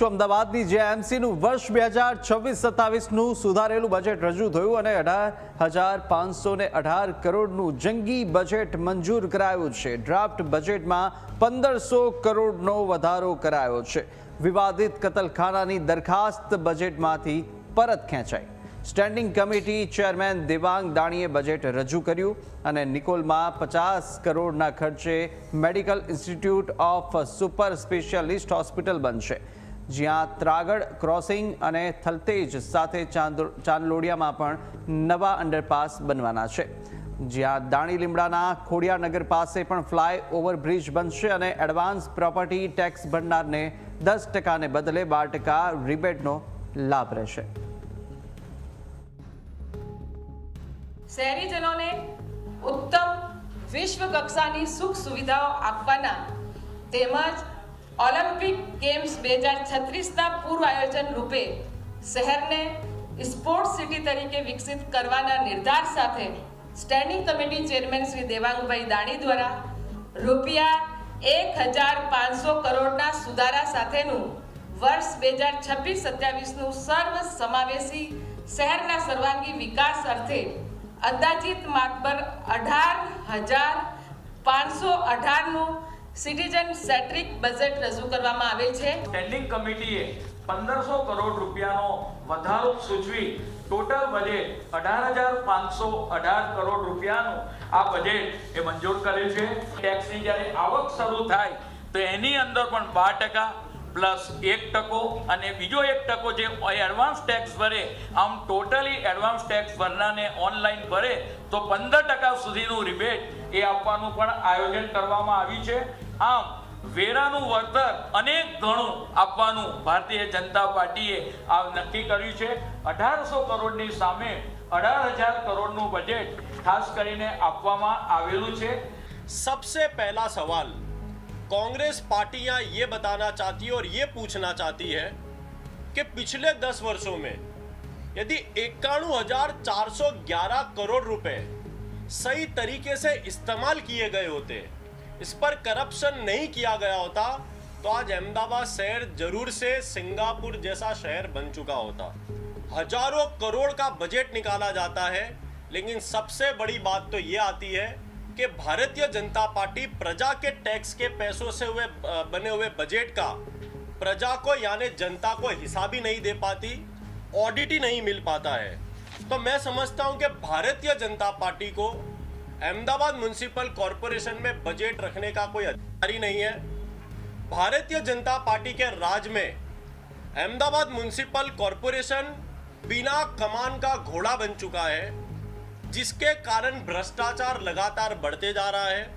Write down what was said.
છું અમદાવાદની જેએમસીનું વર્ષ 2026-27નું સુધારેલું બજેટ રજૂ થયું અને 18,518 કરોડનું જંગી બજેટ મંજૂર કરાયું છે। ડ્રાફ્ટ બજેટમાં 1,500 કરોડનો વધારો કરાયો છે। વિવાદિત કતલખાનાની દરખાસ્ત બજેટમાંથી પરત ખેંચાઈ। સ્ટેન્ડિંગ કમિટી ચેરમેન દેવાંગ દાણીએ બજેટ રજૂ કર્યું અને નિકોલમાં 50 કરોડના ખર્ચે medical institute of super specialist hospital બનશે, જ્યાં ત્રાગડ ક્રોસિંગ અને થલતેજ સાથે ચાંદલોડિયામાં પણ નવા અંડરપાસ બનવાના છે, જ્યાં દાણી લીમડાના ખોડિયાનગર પાસે પણ ફ્લાય ઓવરબ્રિજ બનશે અને એડવાન્સ પ્રોપર્ટી ટેક્સ ભરનારને 10% ને બદલે 12% રિબેટનો લાભ રહેશે। શહેરીજનોને ઉત્તમ વિશ્વ કક્ષાની સુખ સુવિધાઓ આપવાના તેમજ ઓલિમ્પિક ગેમ્સ 2036ના પૂર્વ આયોજન રૂપે શહેરને સ્પોર્ટ્સ સિટી તરીકે વિકસિત કરવાના નિર્ધાર સાથે standing committee chairman Shri Devangbhai Dani દ્વારા રૂપિયા 1,500 કરોડના સુધારા સાથેનું વર્ષ 2026-27નું સર્વ સમાવેશી શહેરના સર્વાંગી વિકાસ અર્થે અંદાજિત માતબર 18,518નું સિટીઝન સેન્ટ્રિક બજેટ રજૂ કરવામાં આવેલ છે। સ્ટેન્ડિંગ કમિટીએ 1,500 કરોડ રૂપિયાનો વધારો સૂચવી ટોટલ બજેટ 18,518 કરોડ રૂપિયાનું આ બજેટ એ મંજૂર કર્યું છે। ટેક્સની જ્યારે આવક શરૂ થાય તો એની અંદર પણ 12% પ્લસ 1% અને બીજો 1% જે એડવાન્સ ટેક્સ ભરે, આમ ટોટલી એડવાન્સ ટેક્સ ભરનારને ઓનલાઈન ભરે તો 15% સુધીનું રિબેટ એ આપવાનું પણ આયોજન કરવામાં આવ્યું છે। આમ વેરાનું વળતર અનેક ગણું આપવાનું ભારતીય જનતા પાર્ટીએ આ નક્કી કર્યું છે। 1,800 કરોડની સામે 18,000 કરોડનું બજેટ ખાસ કરીને આપવામાં આવેલું છે। सबसे पहला सवाल, कांग्रेस पार्टियां ये बताना चाहती है और ये पूछना चाहती है कि पिछले 10 वर्षों में यदि 91,411 करोड़ रुपए सही तरीके से इस्तेमाल किए गए होते, इस पर करप्शन नहीं किया गया होता, तो आज अहमदाबाद शहर जरूर से सिंगापुर जैसा शहर बन चुका होता। हजारों करोड़ का बजट निकाला जाता है, लेकिन सबसे बड़ी बात तो ये आती है कि भारतीय जनता पार्टी प्रजा के टैक्स के पैसों से बने हुए बजट का प्रजा को यानी जनता को हिसाब ही नहीं दे पाती, ऑडिट ही नहीं मिल पाता है। तो मैं समझता हूं कि भारतीय जनता पार्टी को अहमदाबाद म्युनिसिपल कॉरपोरेशन में बजट रखने का कोई अधिकार ही नहीं है। भारतीय जनता पार्टी के राज में अहमदाबाद म्युनिसिपल कॉरपोरेशन बिना कमान का घोड़ा बन चुका है, जिसके कारण भ्रष्टाचार लगातार बढ़ते जा रहा है।